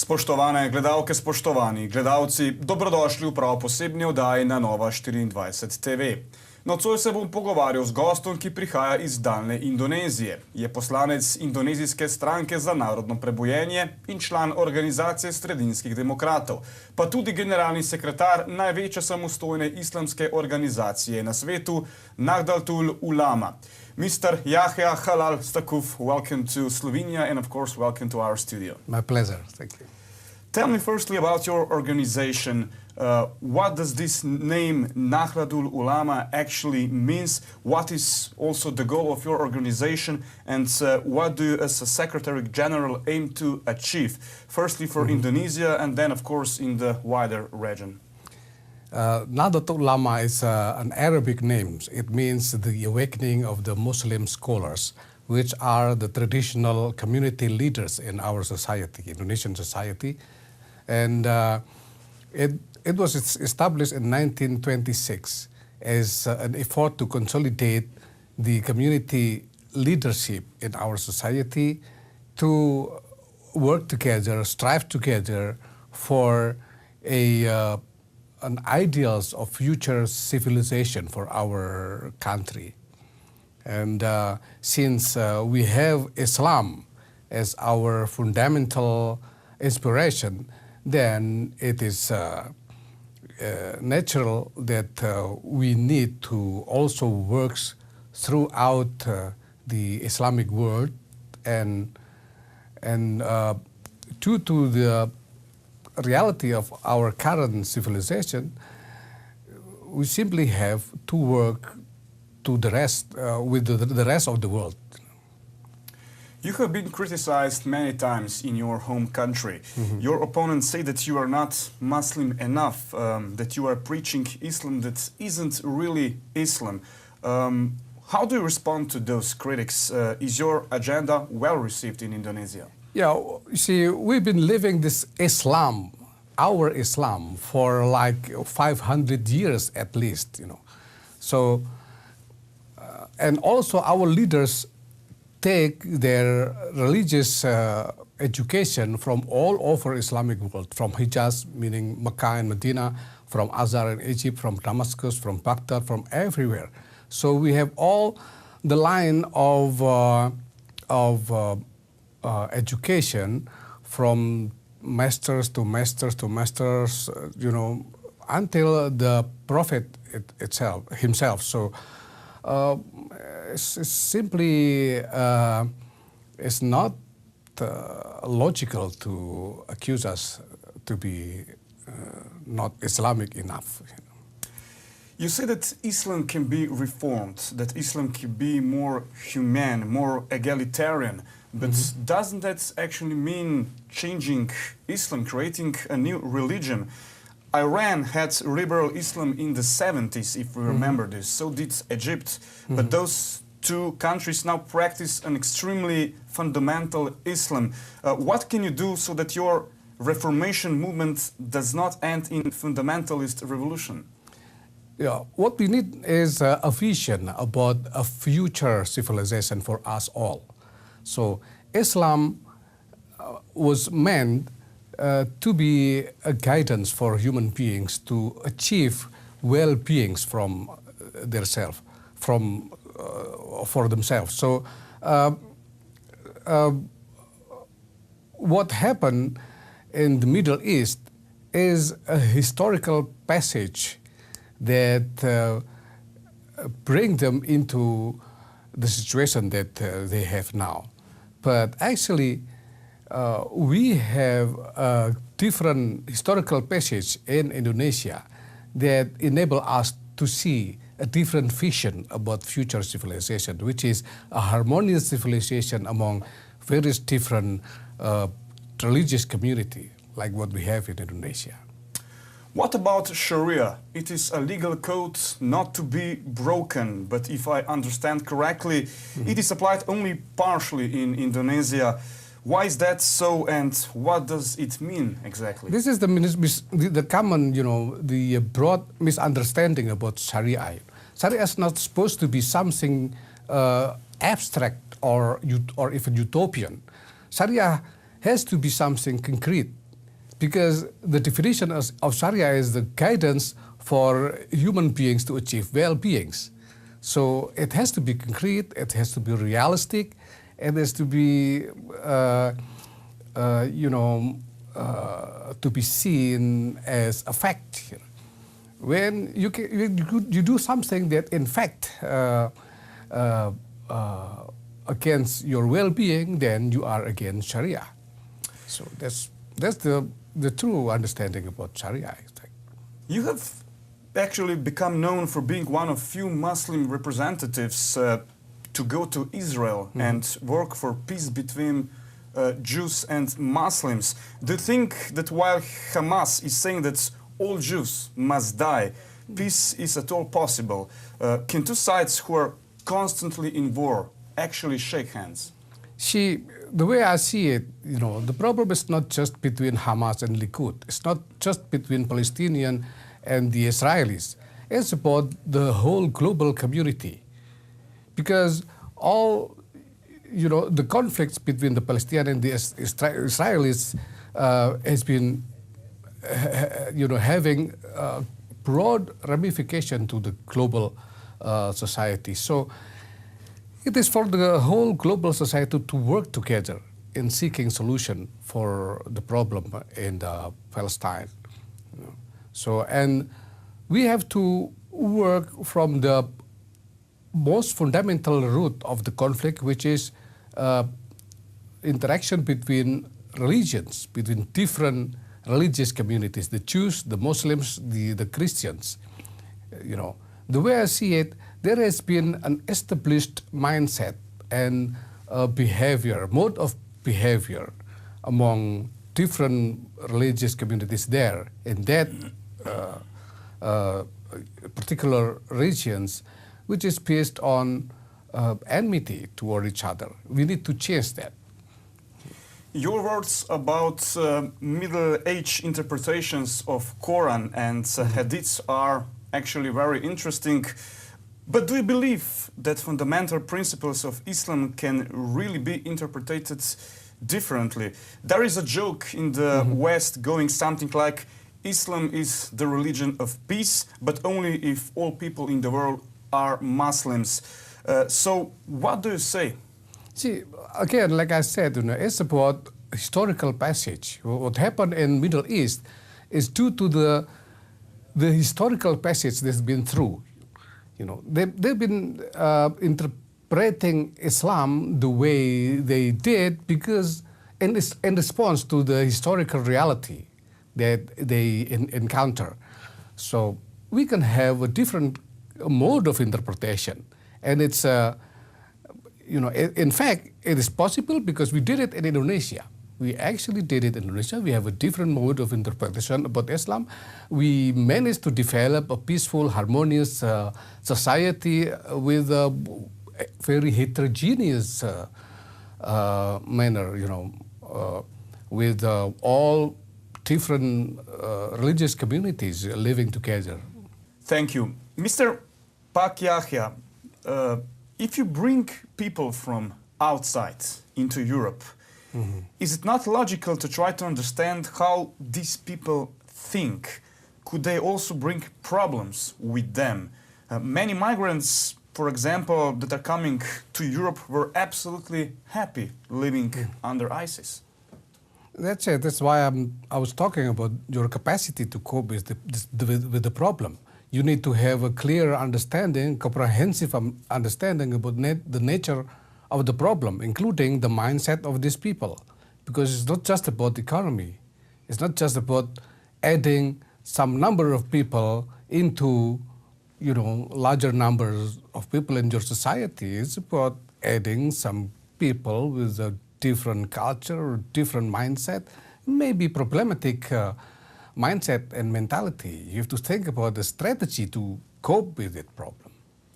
Spoštovane gledalke, spoštovani gledalci, dobrodošli v prav posebni oddaji na NOVA24TV. Nocoj se bom pogovarjal z gostom, ki prihaja iz daljne Indonezije. Je poslanec indonezijske stranke za narodno prebojenje in član organizacije sredinskih demokratov, pa tudi generalni sekretar največje samostojne islamske organizacije na svetu, Nahdlatul Ulama. Mr. Yahya, Cholil, Staquf, welcome to Slovenia and of course welcome to our studio. My pleasure, thank you. Tell me firstly about your organization. What does this name Nahdlatul Ulama actually means? What is also the goal of your organization, and what do you as a Secretary General aim to achieve? Firstly for Indonesia and then of course in the wider region. Nahdlatul Ulama is an Arabic name. It means the awakening of the Muslim scholars, which are the traditional community leaders in our society, Indonesian society. And it was established in 1926 as an effort to consolidate the community leadership in our society, to work together, strive together for an ideals of future civilization for our country. And since we have Islam as our fundamental inspiration, then it is natural that we need to also work throughout the Islamic world, and due to the reality of our current civilization, we simply have to work to the rest with the rest of the world. You have been criticized many times in your home country. Your opponents say that you are not Muslim enough, that you are preaching Islam that isn't really Islam. How do you respond to those critics? Is your agenda well received in Indonesia? Yeah, you see, we've been living this Islam, our Islam, for like 500 years at least, you know. So, and also our leaders take their religious education from all over Islamic world, from Hijaz, meaning Mecca and Medina, from Azhar in Egypt, from Damascus, from Baghdad, from everywhere. So we have all the line of education from masters to masters to masters, you know, until the Prophet himself. So it's simply it's not logical to accuse us to be not Islamic enough. You know. You say that Islam can be reformed, that Islam can be more humane, more egalitarian. But doesn't that actually mean changing Islam, creating a new religion? Iran had liberal Islam in the 70s, if we remember this. So did Egypt. But those two countries now practice an extremely fundamental Islam. What can you do so that your Reformation movement does not end in fundamentalist revolution? Yeah, what we need is a vision about a future civilization for us all. So Islam was meant to be a guidance for human beings to achieve well-beings from themselves, for themselves. So what happened in the Middle East is a historical passage that bring them into the situation that they have now. But actually, we have a different historical passage in Indonesia that enable us to see a different vision about future civilization, which is a harmonious civilization among various different religious community, like what we have in Indonesia. What about Sharia? It is a legal code not to be broken, but if I understand correctly, it is applied only partially in Indonesia. Why is that so, and what does it mean exactly? This is the common, you know, the broad misunderstanding about Sharia. Sharia is not supposed to be something abstract or even utopian. Sharia has to be something concrete. because the definition of Sharia is the guidance for human beings to achieve well-beings. So it has to be concrete, it has to be realistic, it has to be, to be seen as a fact. When you do something that in fact against your well-being, then you are against Sharia. So that's the true understanding about Sharia, I think. You have actually become known for being one of few Muslim representatives to go to Israel and work for peace between Jews and Muslims. Do you think that while Hamas is saying that all Jews must die, peace is at all possible? Can two sides who are constantly in war actually shake hands? See, the way I see it, the problem is not just between Hamas and Likud. It's not just between Palestinian and the Israelis. It's about the whole global community. Because all, the conflicts between the Palestinians and the Israelis has been, having broad ramification to the global society. So it is for the whole global society to work together in seeking solution for the problem in Palestine. So, and we have to work from the most fundamental root of the conflict, which is interaction between religions, between different religious communities, the Jews, the Muslims, the Christians. The way I see it, there has been an established mindset and behavior, mode of behavior among different religious communities there in that particular regions, which is based on enmity toward each other. We need to change that. Your words about Middle Age interpretations of Quran and Hadiths are actually very interesting. But do you believe that fundamental principles of Islam can really be interpreted differently? There is a joke in the West going something like, Islam is the religion of peace, but only if all people in the world are Muslims. So what do you say? See, again, like I said, it's about historical passage. What happened in Middle East is due to the historical passage that's been through. They've been interpreting Islam the way they did because in response to the historical reality that they encounter. So we can have a different mode of interpretation. And it's, in fact, it is possible because we did it in Indonesia. We actually did it in Indonesia. We have a different mode of interpretation about Islam. We managed to develop a peaceful, harmonious society with a very heterogeneous manner, with all different religious communities living together. Thank you. Mr. Pak Yahya, if you bring people from outside into Europe, is it not logical to try to understand how these people think? Could they also bring problems with them? Many migrants, for example, that are coming to Europe were absolutely happy living under ISIS. That's it. That's why I was talking about your capacity to cope with the problem. You need to have a clear understanding, comprehensive understanding about the nature of the problem, including the mindset of these people. Because it's not just about the economy. It's not just about adding some number of people into, larger numbers of people in your society. It's about adding some people with a different culture or different mindset, maybe problematic mindset and mentality. You have to think about the strategy to cope with that problem.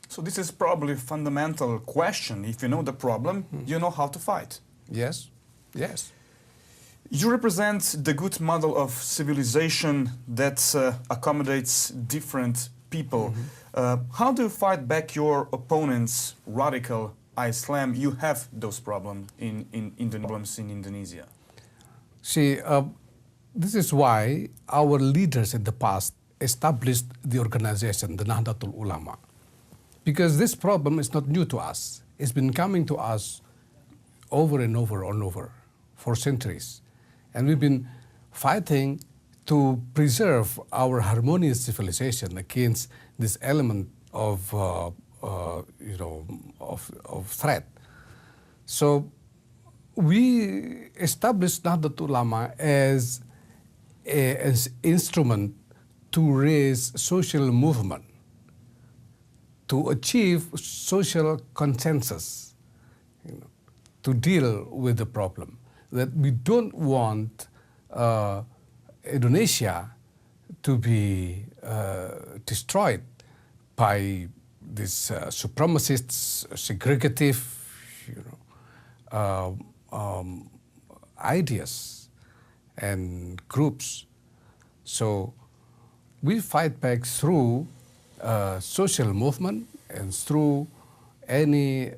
So this is probably a fundamental question. If you know the problem, you know how to fight. Yes, yes. You represent the good model of civilization that accommodates different people. How do you fight back your opponents' radical Islam? You have those problems in Indonesia. See, this is why our leaders in the past established the organization, the Nahdlatul Ulama. Because this problem is not new to us. It's been coming to us over and over and over for centuries. And we've been fighting to preserve our harmonious civilization against this element of threat. So we established Nahdlatul Ulama as an instrument to raise social movement, to achieve social consensus, to deal with the problem. That we don't want Indonesia to be destroyed by these supremacists, segregative, ideas and groups. So we fight back through social movement and through any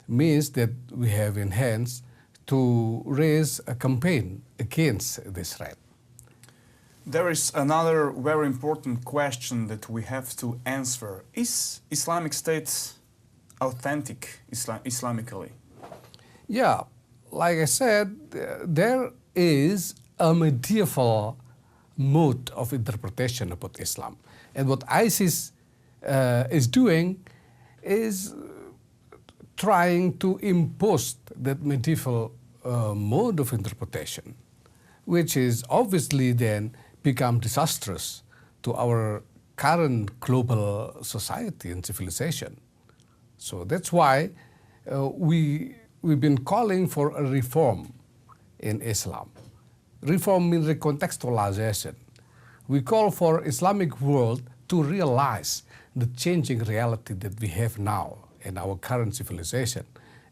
means that we have in hands to raise a campaign against this threat. There is another very important question that we have to answer. Is Islamic State authentic Islamically? Yeah, like I said, there is a medieval mode of interpretation about Islam. And what ISIS is doing is trying to impose that medieval mode of interpretation, which is obviously then become disastrous to our current global society and civilization. So that's why we've been calling for a reform in Islam. Reform means recontextualization. We call for Islamic world to realize the changing reality that we have now in our current civilization,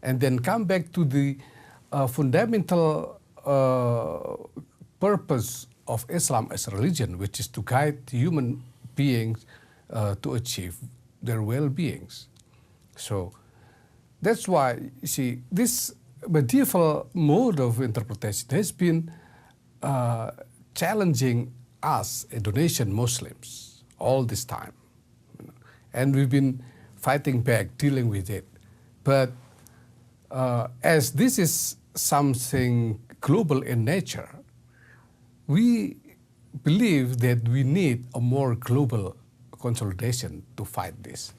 and then come back to the fundamental purpose of Islam as a religion, which is to guide human beings to achieve their well-beings. So that's why, you see, this medieval mode of interpretation has been challenging us, Indonesian Muslims, all this time. And we've been fighting back, dealing with it. But as this is something global in nature, we believe that we need a more global consolidation to fight this.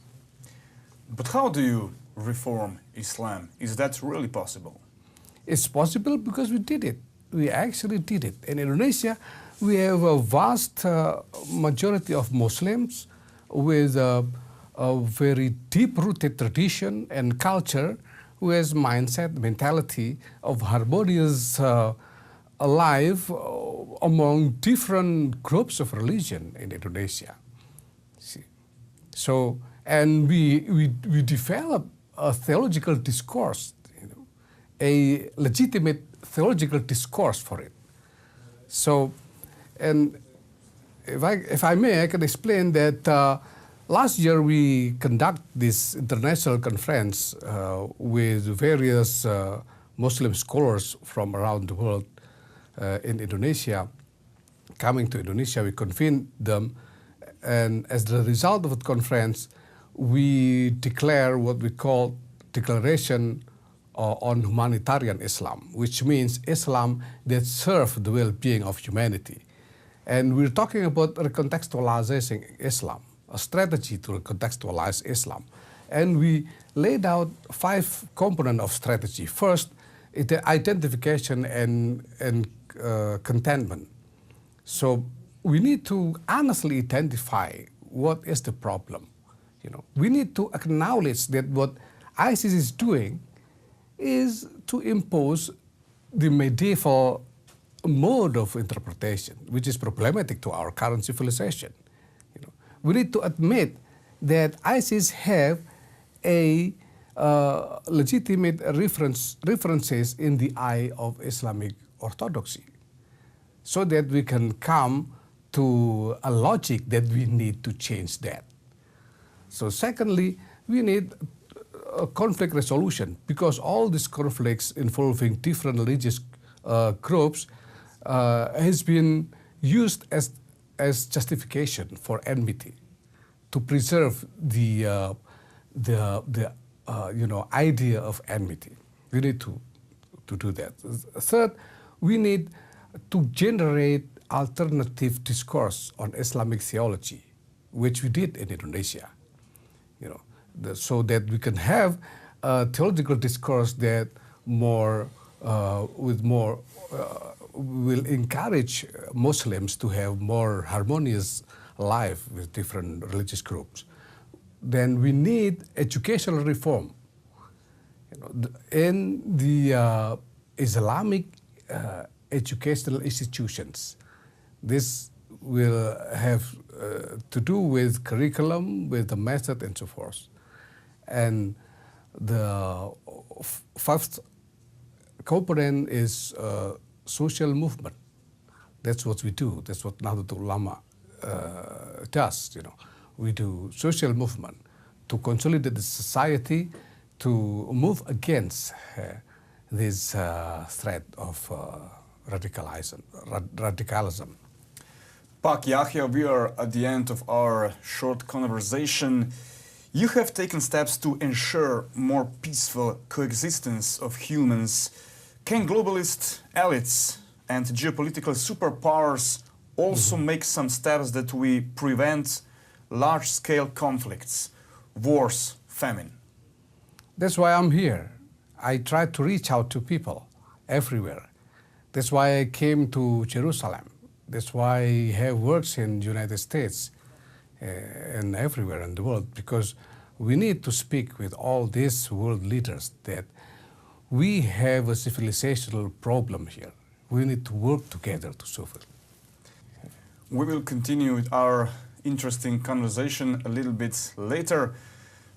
But how do you reform Islam? Is that really possible? It's possible because we did it. We actually did it. In Indonesia, we have a vast majority of Muslims with a very deep-rooted tradition and culture, who has mentality of harmonious life among different groups of religion in Indonesia. See? So, and we develop a theological discourse, a legitimate theological discourse for it. So, and if I may, I can explain that last year we conduct this international conference with various Muslim scholars from around the world in Indonesia. Coming to Indonesia, we convened them, and as the result of the conference, we declare what we call Declaration on Humanitarian Islam, which means Islam that serves the well-being of humanity. And we're talking about recontextualizing Islam, a strategy to recontextualize Islam. And we laid out 5 components of strategy. First, identification and contentment. So we need to honestly identify what is the problem. We need to acknowledge that what ISIS is doing is to impose the medieval mode of interpretation, which is problematic to our current civilization. We need to admit that ISIS have a legitimate references in the eye of Islamic orthodoxy, so that we can come to a logic that we need to change that. So secondly, we need a conflict resolution, because all these conflicts involving different religious groups has been used as justification for enmity, to preserve the idea of enmity. We need to do that. Third, we need to generate alternative discourse on Islamic theology, which we did in Indonesia. So that we can have a theological discourse that will encourage Muslims to have more harmonious life with different religious groups. Then we need educational reform. In the Islamic educational institutions, this will have to do with curriculum, with the method, and so forth. And the fifth component is social movement. That's what we do. That's what Nahdlatul Ulama does. We do social movement to consolidate the society, to move against this threat of radicalism. Pak Yahya, we are at the end of our short conversation. You have taken steps to ensure more peaceful coexistence of humans. Can globalist elites and geopolitical superpowers also make some steps that we prevent large-scale conflicts, wars, famine? That's why I'm here. I try to reach out to people everywhere. That's why I came to Jerusalem. That's why I have works in the United States and everywhere in the world, because we need to speak with all these world leaders that we have a civilizational problem here. We need to work together to solve it. We will continue with our interesting conversation a little bit later.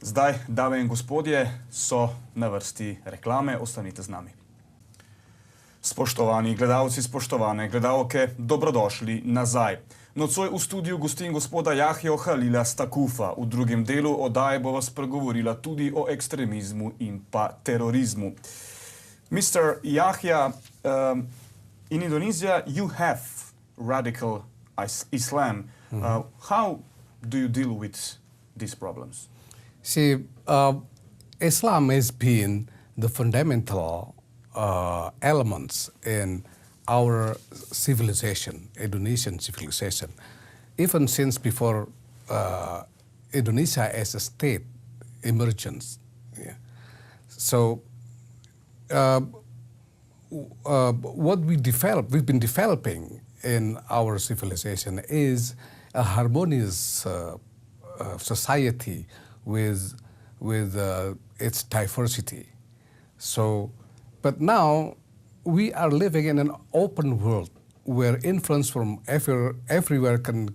Zdaj, dame in gospodje, so na vrsti reklame. Ostanite z nami. Spoštovani gledalci, spoštovane gledalke, dobrodošli nazaj. Nocoj v studiu gostim gospoda Yahjo Cholila Staqufa. V drugem delu oddaje bova spregovorila tudi o ekstremizmu in pa terorizmu. Mr. Yahya, in Indonesia you have radical Islam. How do you deal with these problems? See, Islam has been the fundamental elements in our civilization, Indonesian civilization, even since before Indonesia as a state emergence. Yeah. So, what we've been developing in our civilization is a harmonious society with its diversity. So, but now we are living in an open world where influence from everywhere can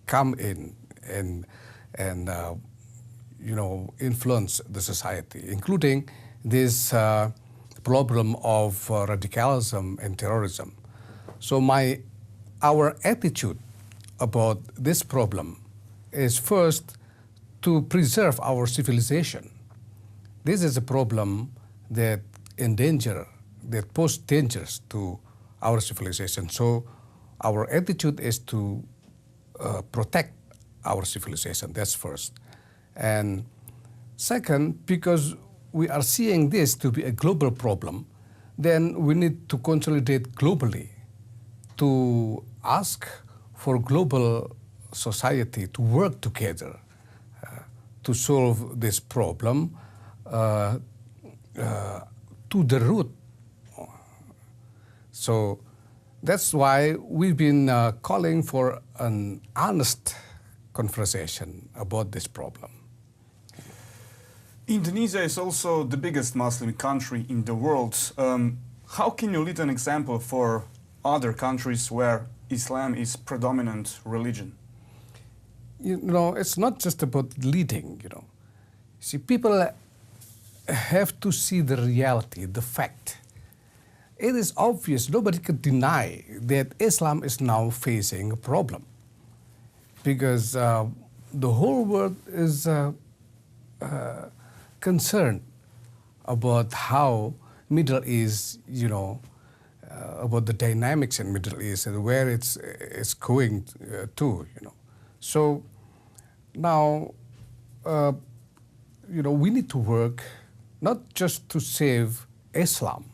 come in and influence the society, including this problem of radicalism and terrorism. So our attitude about this problem is first to preserve our civilization. This is a problem that pose dangers to our civilization. So our attitude is to protect our civilization. That's first. And second, because we are seeing this to be a global problem, then we need to consolidate globally to ask for global society to work together to solve this problem to the root. So that's why we've been calling for an honest conversation about this problem. Indonesia is also the biggest Muslim country in the world. How can you lead an example for other countries where Islam is predominant religion? It's not just about leading, See, people have to see the reality, the fact. It is obvious, nobody can deny that Islam is now facing a problem, because the whole world is concerned about how Middle East, about the dynamics in Middle East and where it's going to, you know. So now, you know, we need to work not just to save Islam,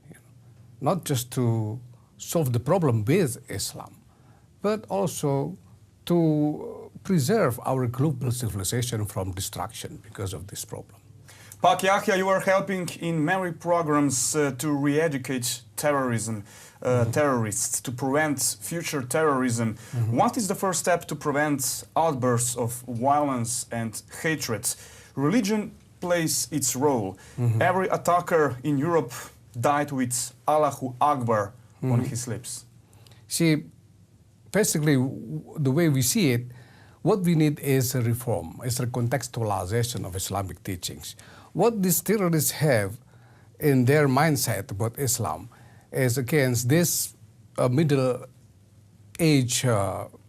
you know, not just to solve the problem with Islam, but also to preserve our global civilization from destruction because of this problem. Pak Yahya, you are helping in many programs to re-educate terrorists, to prevent future terrorism. What is the first step to prevent outbursts of violence and hatred? Religion plays its role. Every attacker in Europe died with Allahu Akbar on his lips. See, basically, the way we see it, what we need is a reform, is a contextualization of Islamic teachings. What these terrorists have in their mindset about Islam is against this middle age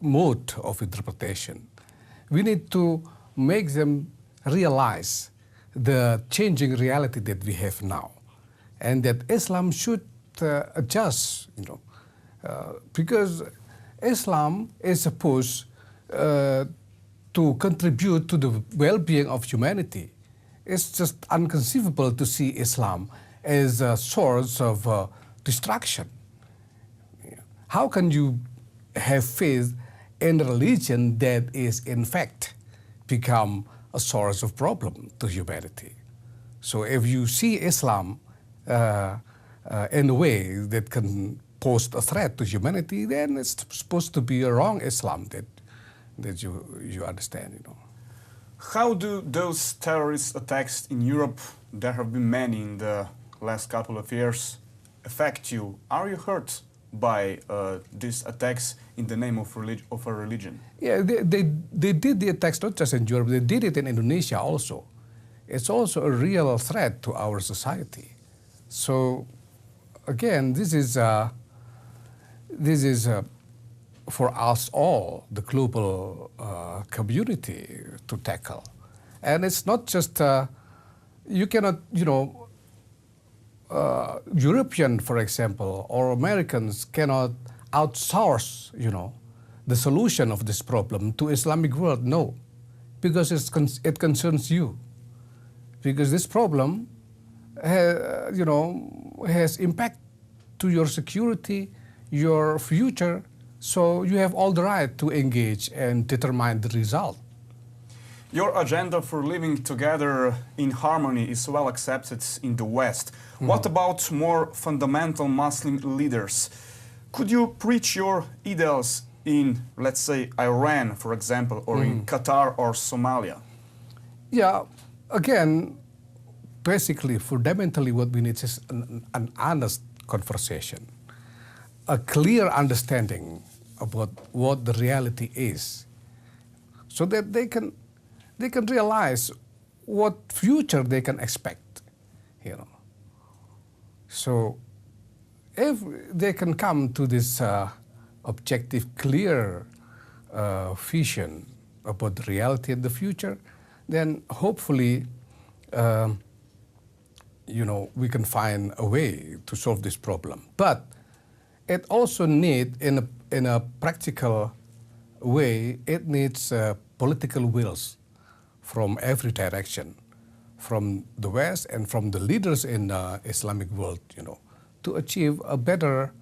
mode of interpretation. We need to make them realize the changing reality that we have now, and that Islam should adjust, you know, because Islam is supposed to contribute to the well-being of humanity. It's just inconceivable to see Islam as a source of destruction. How can you have faith in a religion that is in fact become a source of problem to humanity? So if you see Islam in a way that can pose a threat to humanity, then it's supposed to be a wrong Islam that you understand, you know. How do those terrorist attacks in Europe, there have been many in the last couple of years, affect you? Are you hurt by these attacks in the name of a religion? Yeah, they did the attacks not just in Europe, they did it in Indonesia also. It's also a real threat to our society. So again, this is for us all, the global community to tackle. And it's not just, you cannot, you know, European, for example, or Americans cannot outsource, you know, the solution of this problem to Islamic world. No, because it concerns you. Because this problem, you know, has impact to your security, your future. So you have all the right to engage and determine the result. Your agenda for living together in harmony is well accepted in the West. What about more fundamental Muslim leaders? Could you preach your ideals in, let's say, Iran, for example, or in Qatar or Somalia? Yeah, again, basically, fundamentally, what we need is an honest conversation, a clear understanding about what the reality is, so that they can realize what future they can expect, you know. So if they can come to this objective, clear vision about the reality and the future, then hopefully, you know, we can find a way to solve this problem. But it also needs, in a practical way, it needs political wills from every direction, from the West and from the leaders in the Islamic world, you know, to achieve a better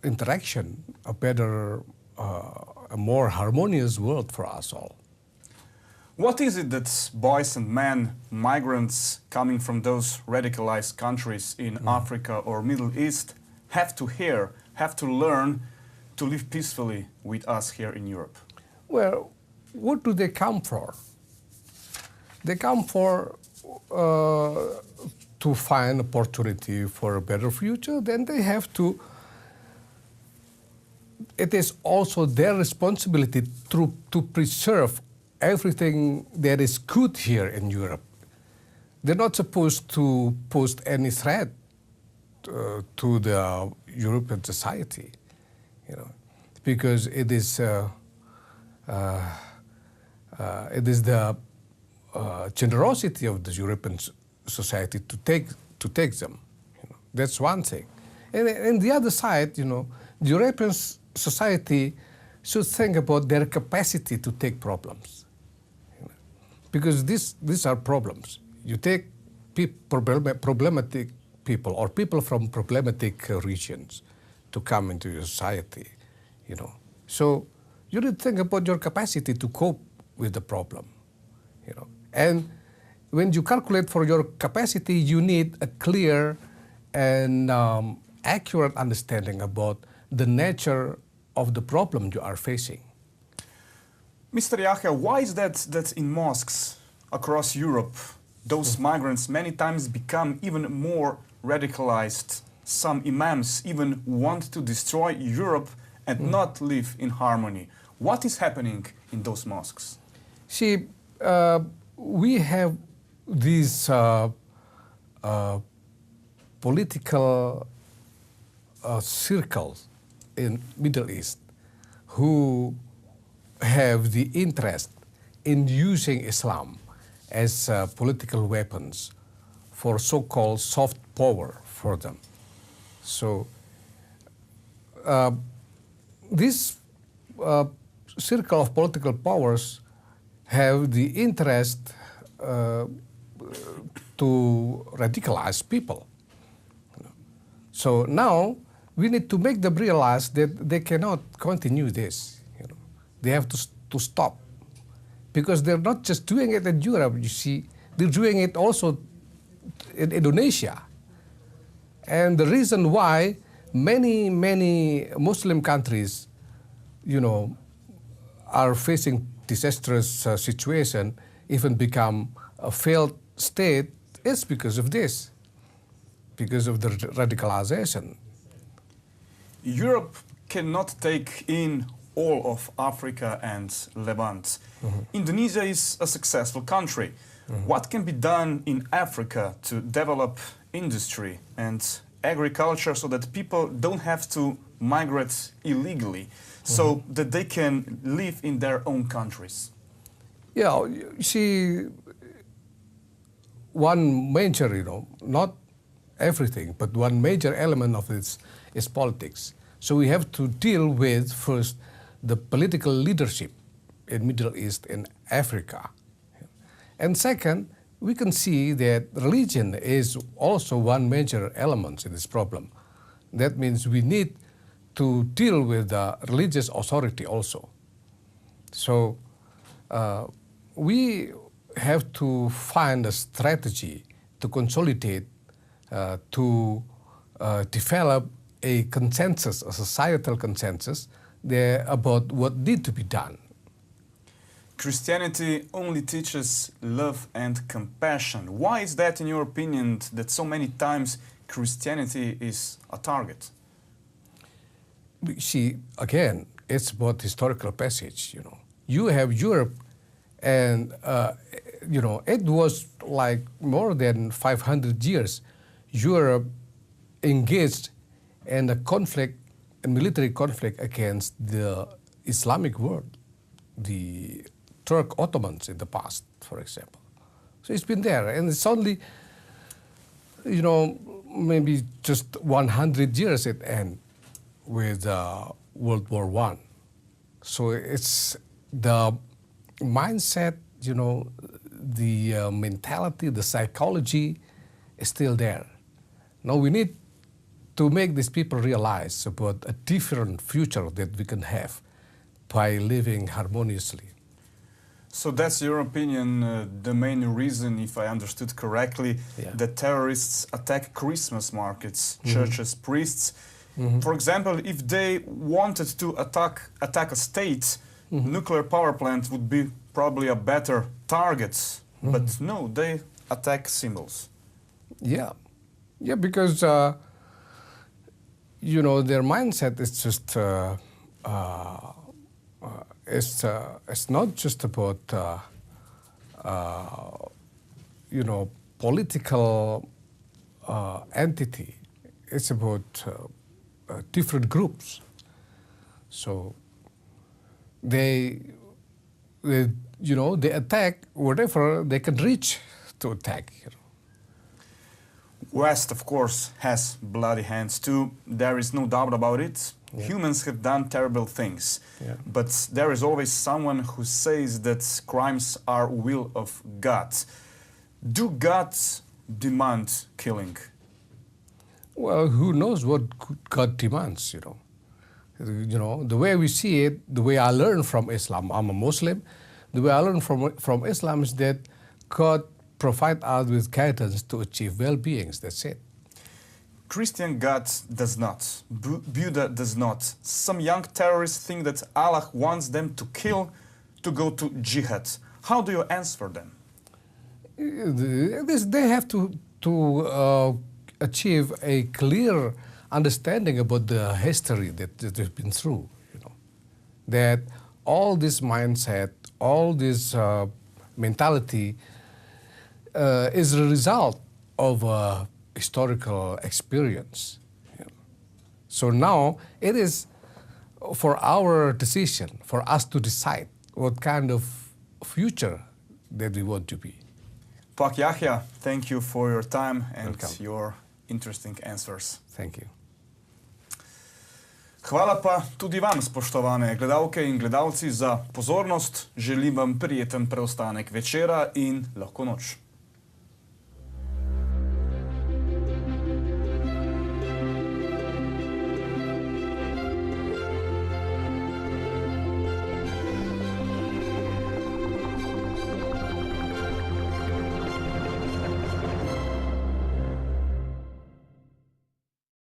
interaction, a better, a more harmonious world for us all. What is it that boys and men, migrants coming from those radicalized countries in Africa or Middle East have to hear, have to learn to live peacefully with us here in Europe? Well, what do they come for? They come for to find opportunity for a better future. Then they have to, it is also their responsibility to preserve everything that is good here in Europe. They're not supposed to pose any threat to the European society, you know, because it is the generosity of the European society to take them. You That's one thing. And the other side, the European society should think about their capacity to take problems. Because these are problems. You take problematic people or people from problematic regions to come into your society, So you need to think about your capacity to cope with the problem, And when you calculate for your capacity, you need a clear and accurate understanding about the nature of the problem you are facing. Mr. Yahya, why is that in mosques across Europe, those migrants many times become even more radicalized? Some imams even want to destroy Europe and not live in harmony. What is happening in those mosques? See, we have these political circles in Middle East who have the interest in using Islam as political weapons for so-called soft power for them. So this circle of political powers have the interest to radicalize people. So now we need to make them realize that they cannot continue this. They have to stop, because they're not just doing it in Europe. You see, they're doing it also in Indonesia. And the reason why many Muslim countries, are facing disastrous situation, even become a failed state, is because of this, because of the radicalization. Europe cannot take in all of Africa and Levant. Indonesia is a successful country. What can be done in Africa to develop industry and agriculture so that people don't have to migrate illegally, so that they can live in their own countries? Yeah, you see, one major, not everything, but one major element of this is politics. So we have to deal with first the political leadership in Middle East and Africa. And second, we can see that religion is also one major element in this problem. That means we need to deal with the religious authority also. So we have to find a strategy to consolidate, to develop a consensus, a societal consensus about what needs to be done. Christianity only teaches love and compassion. Why is that, in your opinion, that so many times Christianity is a target? See, again, it's about historical passage, You have Europe, and, it was like more than 500 years Europe engaged in a conflict, a military conflict against the Islamic world, the Turk Ottomans in the past, for example. So it's been there, and it's only, maybe just 100 years it ended with World War I. So it's the mindset, the mentality, the psychology is still there. Now we need to make these people realize about a different future that we can have by living harmoniously. So that's your opinion, the main reason, if I understood correctly, that terrorists attack Christmas markets, churches, priests. For example, if they wanted to attack a state, nuclear power plant would be probably a better target. But no, they attack symbols. Yeah, because their mindset is just it's not just about political entity. It's about different groups. So they attack whatever they can reach to attack. West, of course, has bloody hands too. There is no doubt about it. Yeah. Humans have done terrible things. Yeah. But there is always someone who says that crimes are will of God. Do gods demand killing? Well, who knows what God demands, you know. The way we see it, the way I learned from Islam, I'm a Muslim, the way I learned from Islam is that God provides us with guidance to achieve well-beings, that's it. Christian God does not. Buddha does not. Some young terrorists think that Allah wants them to kill, to go to jihad. How do you answer them? They have to achieve a clear understanding about the history that they've been through, you know. That all this mindset, all this mentality is a result of a historical experience. You know. So now it is for our decision, for us to decide what kind of future that we want to be. Pak Yahya, thank you for your time and Welcome. your interesting answers. Thank you. Hvala pa tudi vam, spoštovane gledalke in gledalci, za pozornost. Želim vam prijeten preostanek večera in lahko noč.